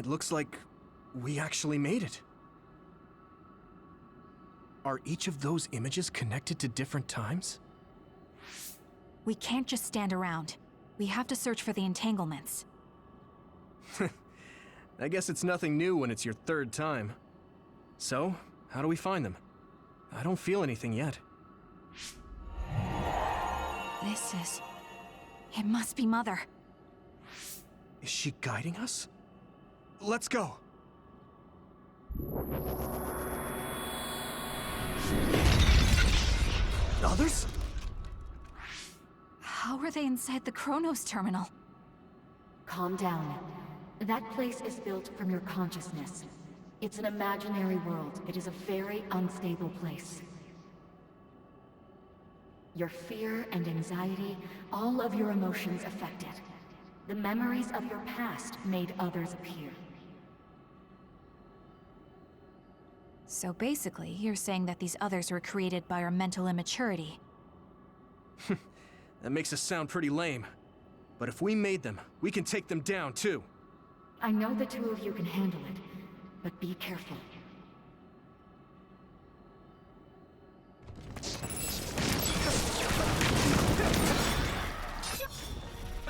It looks like we actually made it. Are each of those images connected to different times? We can't just stand around. We have to search for the entanglements. I guess it's nothing new when it's your third time. So, how do we find them? I don't feel anything yet. It must be Mother. Is she guiding us? Let's go! Others? How are they inside the Chronos terminal? Calm down. That place is built from your consciousness. It's an imaginary world. It is a very unstable place. Your fear and anxiety, all of your emotions affected. The memories of your past made others appear. So basically, you're saying that these others were created by our mental immaturity. That makes us sound pretty lame. But if we made them, we can take them down too. I know the two of you can handle it, but be careful.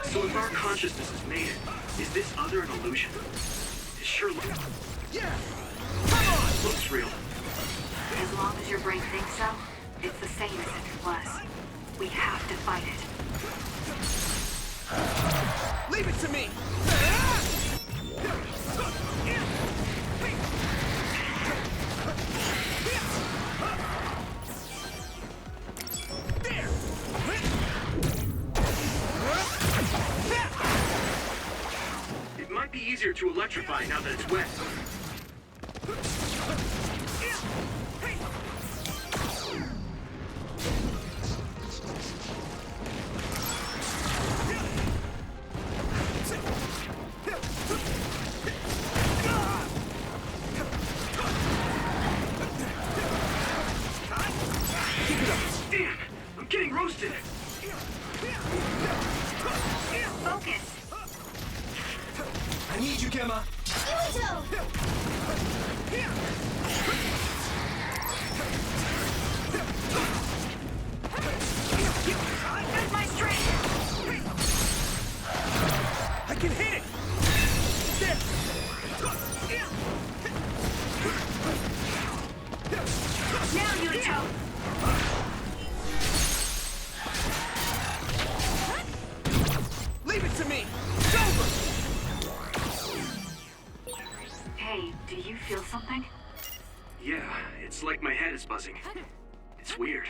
So if our consciousness has made it, is this other an illusion? It sure looks... Yeah! Come on! Looks real. As long as your brain thinks so, it's the same as if it was. We have to fight it. Leave it to me! It might be easier to electrify now that it's wet. Damn! I'm getting roasted! Focus! I need you, Gemma! Use my strength! I can hit it! There! Now, Yurito! Leave it to me! It's over! Hey, do you feel something? Yeah, it's like my head is buzzing. It's weird.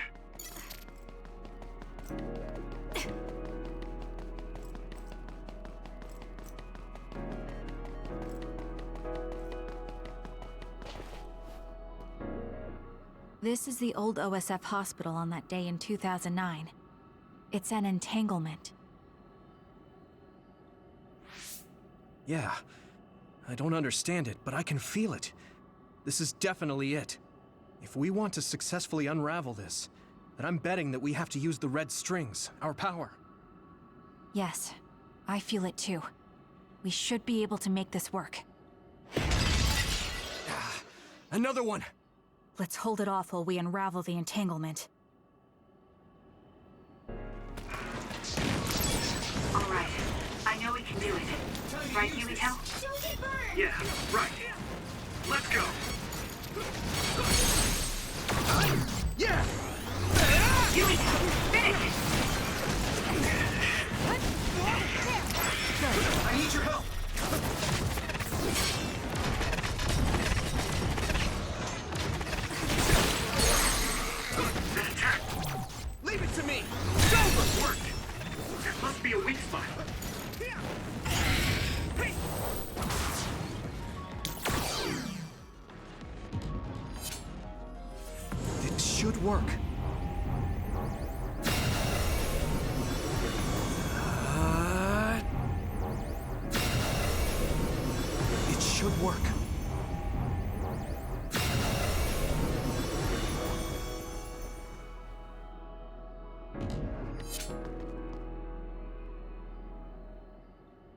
This is the old OSF hospital on that day in 2009. It's an entanglement. Yeah. I don't understand it, but I can feel it. This is definitely it. If we want to successfully unravel this, then I'm betting that we have to use the red strings, our power. Yes, I feel it too. We should be able to make this work. Another one! Let's hold it off while we unravel the entanglement. All right. I know we can do it. Right, Yurito? Yeah, right. Let's go! Yeah! Yurito, finish it! I need your help! An attack! Leave it to me! It's over! Worked! There must be a weak spot. It should work. It should work.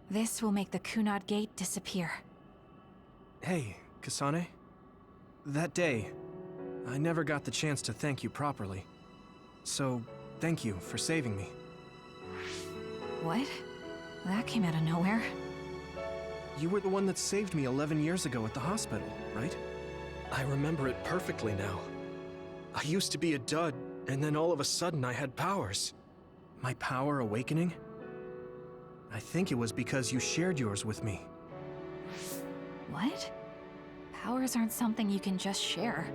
This will make the Kunad Gate disappear. Hey, Kasane. That day, I never got the chance to thank you properly. So, thank you for saving me. What? That came out of nowhere. You were the one that saved me 11 years ago at the hospital, right? I remember it perfectly now. I used to be a dud, and then all of a sudden I had powers. My power awakening? I think it was because you shared yours with me. What? Powers aren't something you can just share.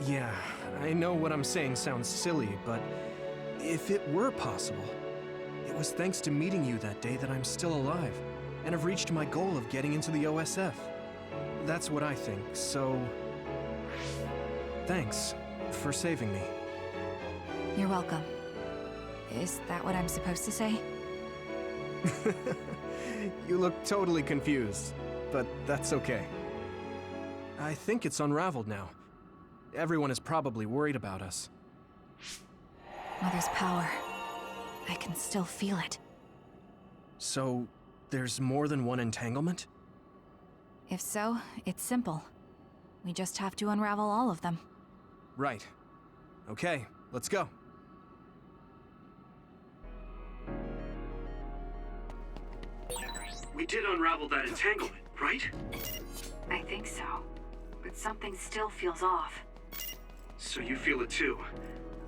Yeah, I know what I'm saying sounds silly, but if it were possible, it was thanks to meeting you that day that I'm still alive, and have reached my goal of getting into the OSF. That's what I think, so... thanks for saving me. You're welcome. Is that what I'm supposed to say? You look totally confused, but that's okay. I think it's unraveled now. Everyone is probably worried about us. Mother's power. I can still feel it. So, there's more than one entanglement? If so, it's simple. We just have to unravel all of them. Right. Okay, let's go. We did unravel that entanglement, right? I think so. But something still feels off. So you feel it too.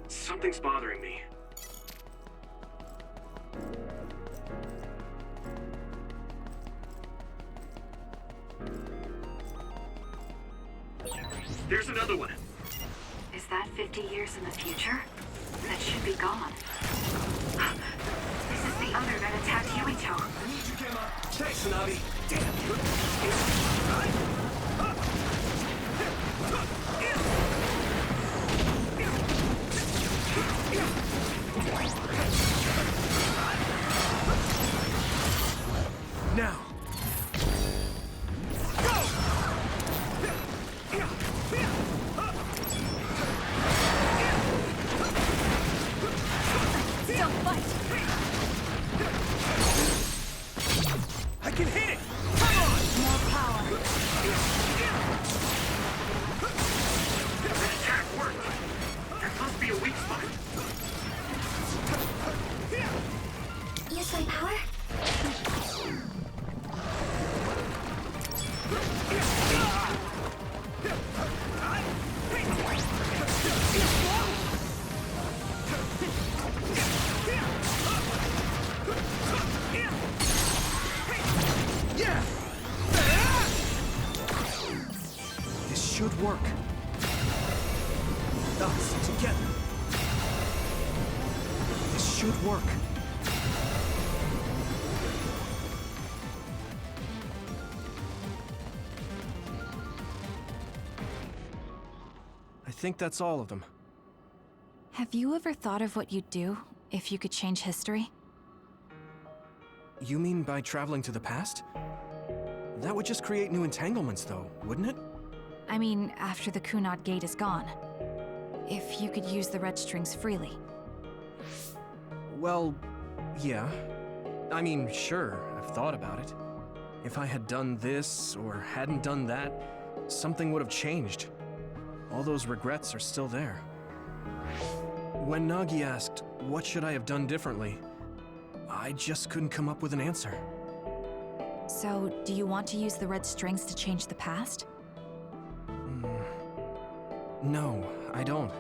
Something's bothering me. There's another one. Is that 50 years in the future? That should be gone. This is the other that attacked Yuito. Thanks, Navi. Now. Still fight! I can hit it! More power! That attack worked. That must be a weak spot. Use my power? Yeah! This should work. Us together. This should work. I think that's all of them. Have you ever thought of what you'd do if you could change history? You mean by traveling to the past? That would just create new entanglements, though, wouldn't it? I mean, after the Kunad Gate is gone. If you could use the red strings freely. Well, yeah. I mean, sure, I've thought about it. If I had done this, or hadn't done that, something would have changed. All those regrets are still there. When Nagi asked, what should I have done differently, I just couldn't come up with an answer. So, do you want to use the red strings to change the past? No, I don't.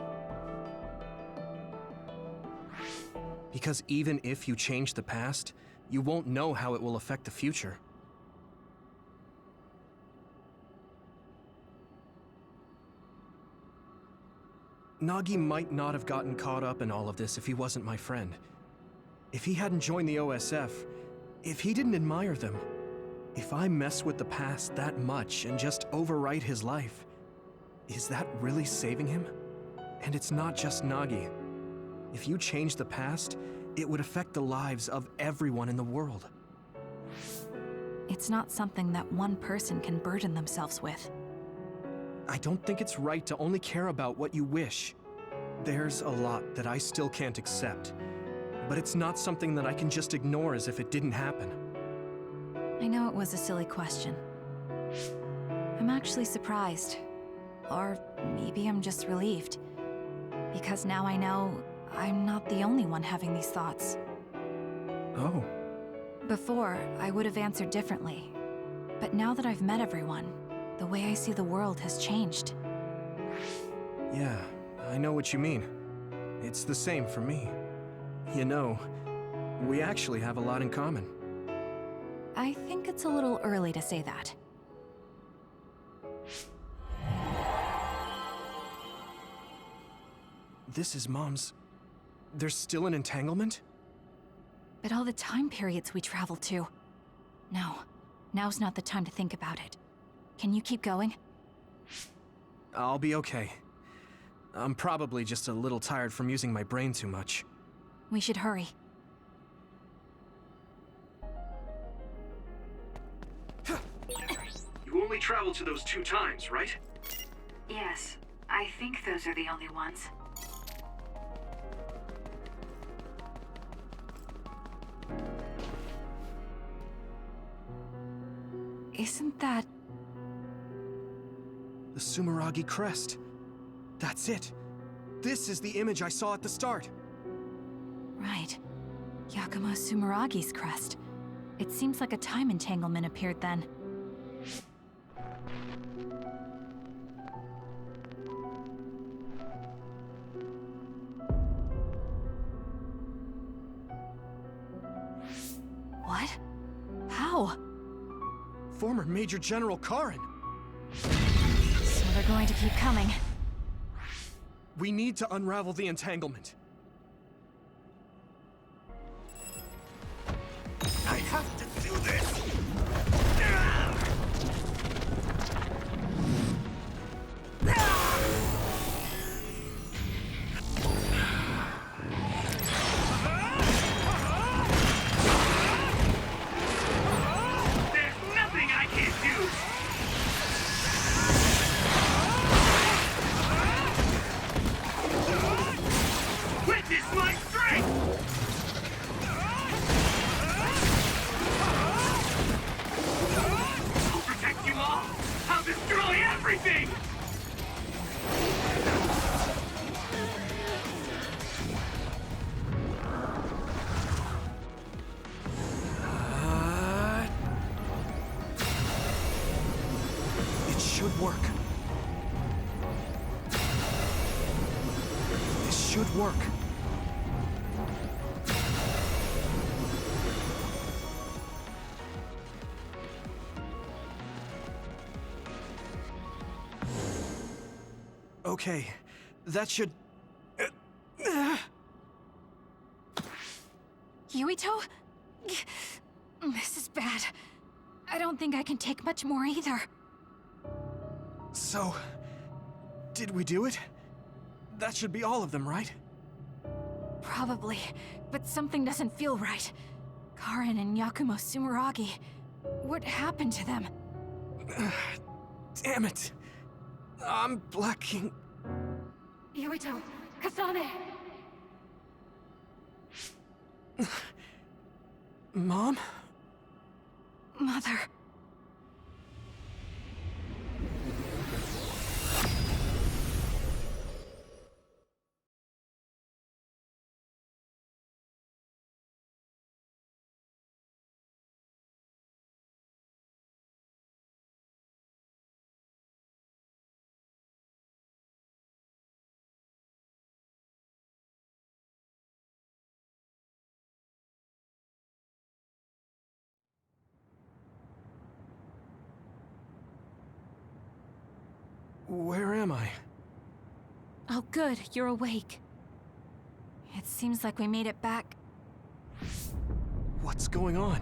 Because even if you change the past, you won't know how it will affect the future. Nagi might not have gotten caught up in all of this if he wasn't my friend. If he hadn't joined the OSF, if he didn't admire them, if I mess with the past that much and just overwrite his life, is that really saving him? And it's not just Nagi. If you change the past, it would affect the lives of everyone in the world. It's not something that one person can burden themselves with. I don't think it's right to only care about what you wish. There's a lot that I still can't accept, but it's not something that I can just ignore as if it didn't happen. I know it was a silly question. I'm actually surprised. Or maybe I'm just relieved. Because now I know I'm not the only one having these thoughts. Oh. Before, I would have answered differently. But now that I've met everyone, the way I see the world has changed. Yeah, I know what you mean. It's the same for me. You know, we actually have a lot in common. I think it's a little early to say that. This is Mom's... There's still an entanglement? But all the time periods we travel to. No, now's not the time to think about it. Can you keep going? I'll be okay. I'm probably just a little tired from using my brain too much. We should hurry. You only traveled to those 2 times, right? Yes, I think those are the only ones. Isn't that... The Sumeragi crest. That's it. This is the image I saw at the start. right. Yakumo Sumeragi's crest. It seems like a time entanglement appeared then. What? How? Former Major General Karin. So they're going to keep coming. We need to unravel the entanglement. I have to do this! There's nothing I can't do! Witness my strength! I'll protect you all! I'll destroy everything! It should work. This should work. Okay, that should... Yuito? This is bad. I don't think I can take much more either. So... did we do it? That should be all of them, right? Probably, but something doesn't feel right. Karin and Yakumo Sumeragi. What happened to them? Damn it! I'm blacking... Yuito, Kasane! Mom? Mother. Where am I? Oh good, you're awake. It seems like we made it back. What's going on?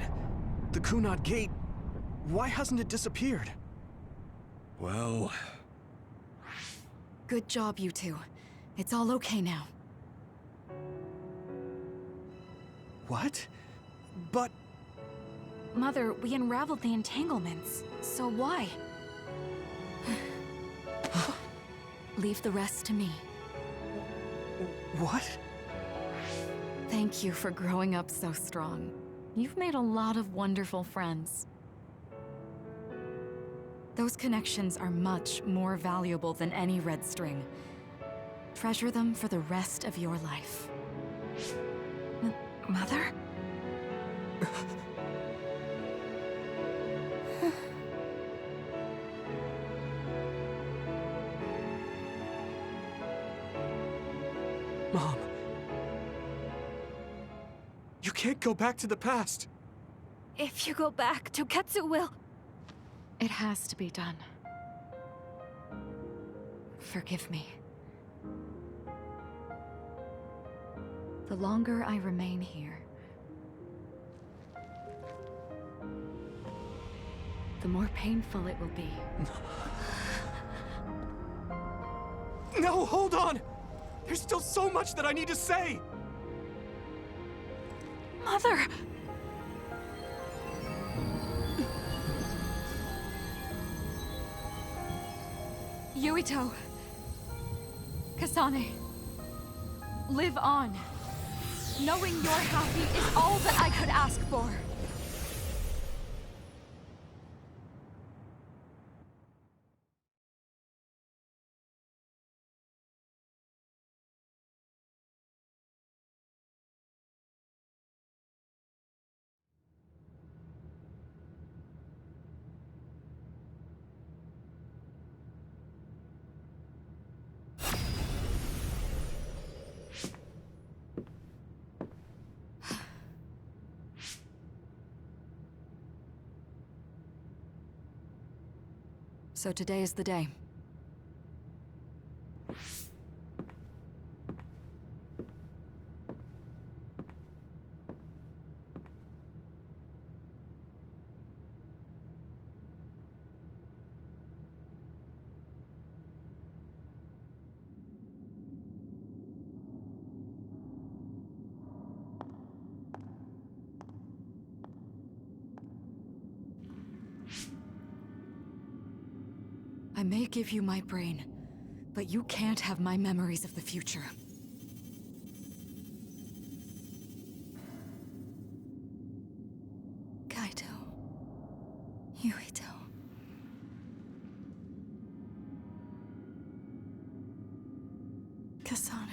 The Kunad Gate... Why hasn't it disappeared? Well... Good job, you two. It's all okay now. What? But... Mother, we unraveled the entanglements. So why? Leave the rest to me. What? Thank you for growing up so strong. You've made a lot of wonderful friends. Those connections are much more valuable than any red string. Treasure them for the rest of your life. Mother? Mom. You can't go back to the past. If you go back, Toketsu will... It has to be done. Forgive me. The longer I remain here, the more painful it will be. No, hold on! There's still so much that I need to say! Mother! Yuito. Kasane. Live on. Knowing you're happy is all that I could ask for. So today is the day. I may give you my brain, but you can't have my memories of the future. Kaito. Yuito. Kasane.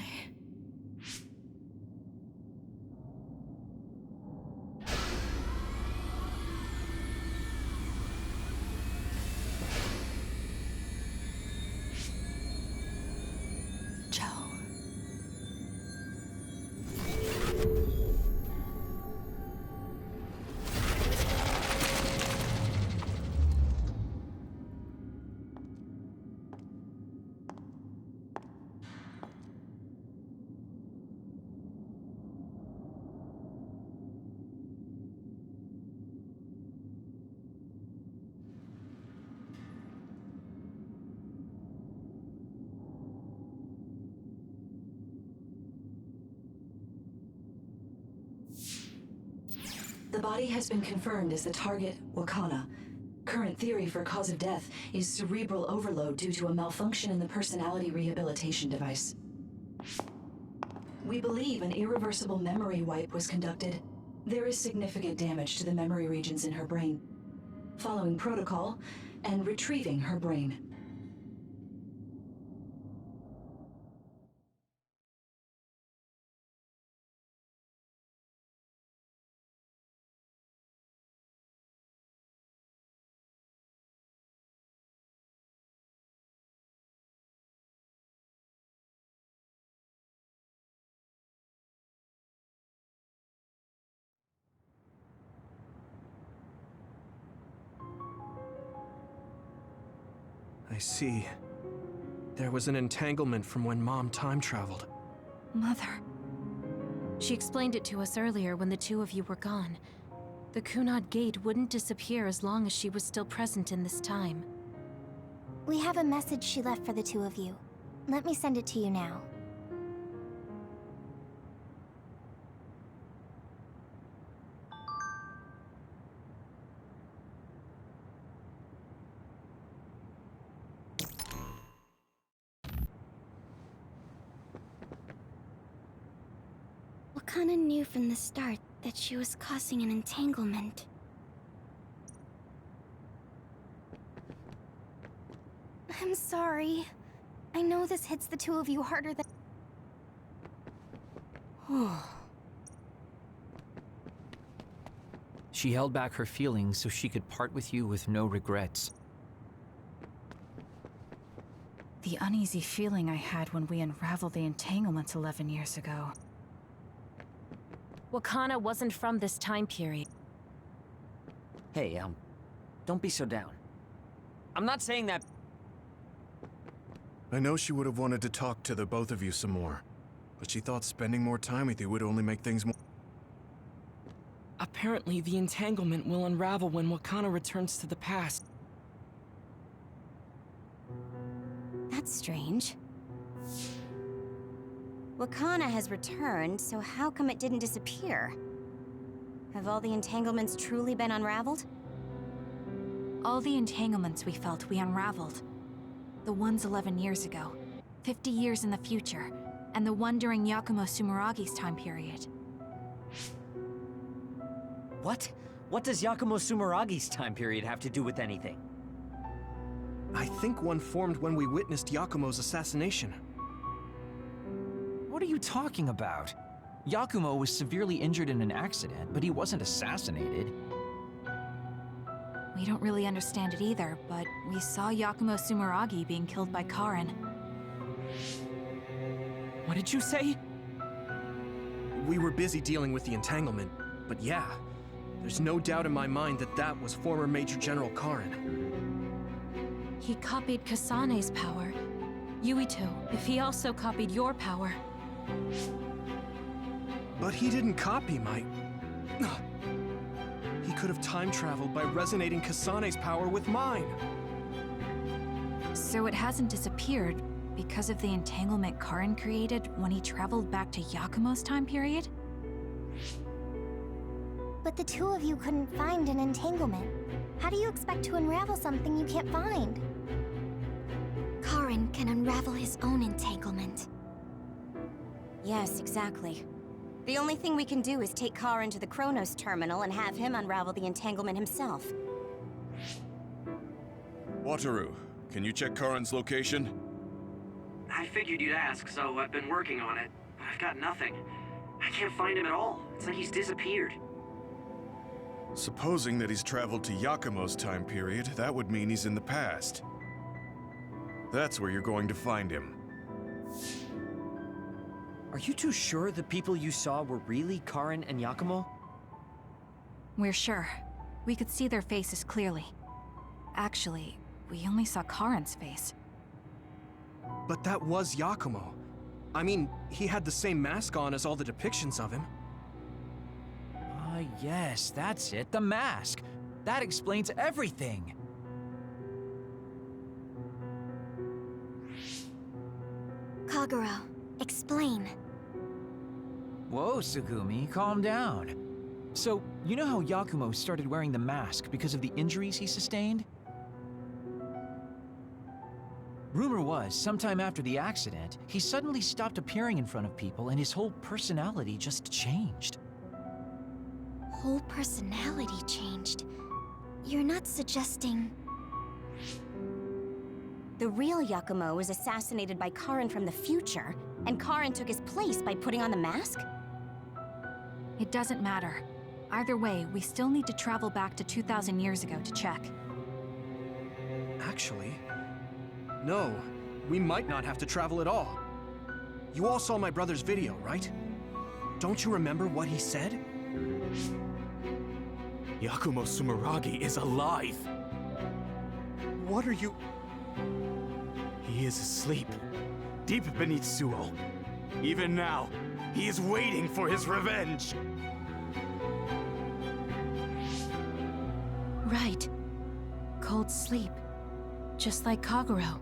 The body has been confirmed as the target, Wakana. Current theory for cause of death is cerebral overload due to a malfunction in the personality rehabilitation device. We believe an irreversible memory wipe was conducted. There is significant damage to the memory regions in her brain. Following protocol and retrieving her brain. I see. There was an entanglement from when Mom time traveled. Mother. She explained it to us earlier when the two of you were gone. The Kunad Gate wouldn't disappear as long as she was still present in this time. We have a message she left for the two of you. Let me send it to you now. Wakana knew from the start that she was causing an entanglement. I'm sorry. I know this hits the two of you harder than... She held back her feelings so she could part with you with no regrets. The uneasy feeling I had when we unraveled the entanglements 11 years ago. Wakana wasn't from this time period. Hey, don't be so down. I'm not saying that... I know she would have wanted to talk to the both of you some more, but she thought spending more time with you would only make things more... Apparently, the entanglement will unravel when Wakana returns to the past. That's strange. Wakana has returned, so how come it didn't disappear? Have all the entanglements truly been unraveled? All the entanglements we felt we unraveled. The ones 11 years ago, 50 years in the future, and the one during Yakumo Sumeragi's time period. What? What does Yakumo Sumeragi's time period have to do with anything? I think one formed when we witnessed Yakumo's assassination. What are you talking about? Yakumo was severely injured in an accident, but he wasn't assassinated. We don't really understand it either, but we saw Yakumo Sumeragi being killed by Karin. What did you say? We were busy dealing with the entanglement, but yeah, there's no doubt in my mind that that was former Major General Karin. He copied Kasane's power. Yuito, if he also copied your power. But he didn't copy my... He could have time-traveled by resonating Kasane's power with mine. So it hasn't disappeared because of the entanglement Karin created when he traveled back to Yakumo's time period? But the two of you couldn't find an entanglement. How do you expect to unravel something you can't find? Karin can unravel his own entanglement. Yes, exactly. The only thing we can do is take Karin to the Chronos terminal and have him unravel the entanglement himself. Wataru, can you check Karin's location? I figured you'd ask, so I've been working on it. But I've got nothing. I can't find him at all. It's like he's disappeared. Supposing that he's traveled to Yakumo's time period, that would mean he's in the past. That's where you're going to find him. Are you too sure the people you saw were really Karin and Yakumo? We're sure. We could see their faces clearly. Actually, we only saw Karin's face. But that was Yakumo. I mean, he had the same mask on as all the depictions of him. Yes, that's it, the mask. That explains everything. Kagero, explain. Whoa, Tsugumi, calm down. So, you know how Yakumo started wearing the mask because of the injuries he sustained? Rumor was, sometime after the accident, he suddenly stopped appearing in front of people and his whole personality just changed. Whole personality changed. You're not suggesting... The real Yakumo was assassinated by Karin from the future, and Karin took his place by putting on the mask? It doesn't matter. Either way, we still need to travel back to 2,000 years ago to check. Actually, no. We might not have to travel at all. You all saw my brother's video, right? Don't you remember what he said? Yakumo Sumeragi is alive! What are you... He is asleep, deep beneath Suo. Even now, he is waiting for his revenge! Right. Cold sleep. Just like Kagero.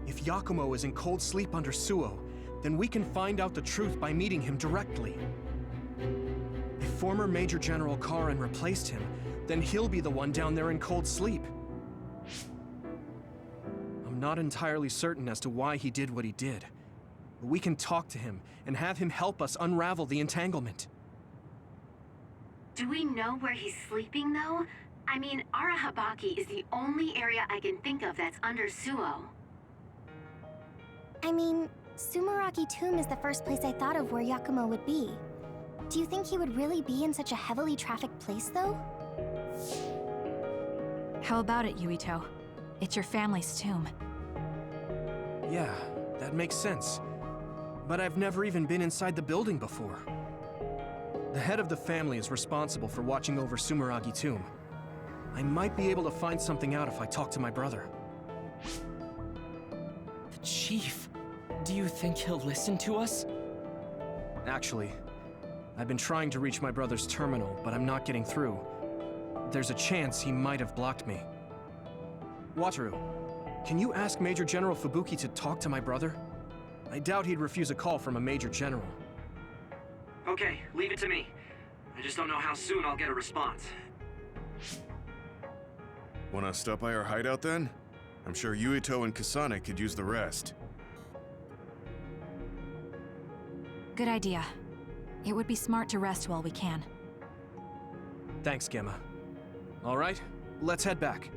If Yakumo is in cold sleep under Suo, then we can find out the truth by meeting him directly. If former Major General Karin replaced him, then he'll be the one down there in cold sleep. I'm not entirely certain as to why he did what he did, but we can talk to him and have him help us unravel the entanglement. Do we know where he's sleeping, though? I mean, Arahabaki is the only area I can think of that's under Suo. I mean, Sumeragi Tomb is the first place I thought of where Yakumo would be. Do you think he would really be in such a heavily trafficked place, though? How about it, Yuito? It's your family's tomb. Yeah, that makes sense. But I've never even been inside the building before. The head of the family is responsible for watching over Sumeragi Tomb. I might be able to find something out if I talk to my brother. The chief. Do you think he'll listen to us? Actually, I've been trying to reach my brother's terminal, but I'm not getting through. There's a chance he might have blocked me. Wataru, can you ask Major General Fubuki to talk to my brother? I doubt he'd refuse a call from a Major General. Okay, leave it to me. I just don't know how soon I'll get a response. Wanna stop by our hideout then? I'm sure Yuito and Kasane could use the rest. Good idea. It would be smart to rest while we can. Thanks, Gemma. All right, let's head back.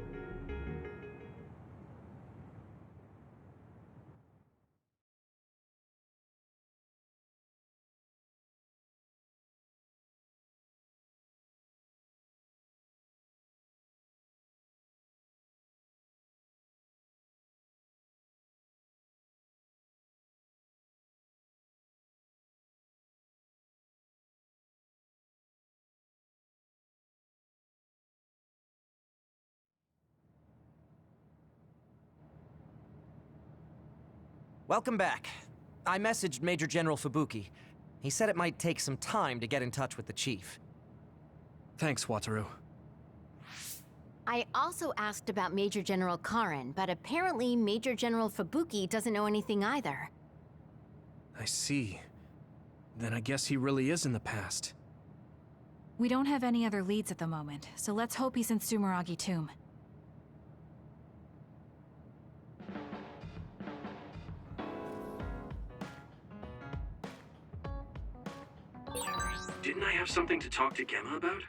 Welcome back. I messaged Major General Fubuki. He said it might take some time to get in touch with the chief. Thanks, Wataru. I also asked about Major General Karin, but apparently Major General Fubuki doesn't know anything either. I see. Then I guess he really is in the past. We don't have any other leads at the moment, so let's hope he's in Sumeragi Tomb. Didn't I have something to talk to Gemma about?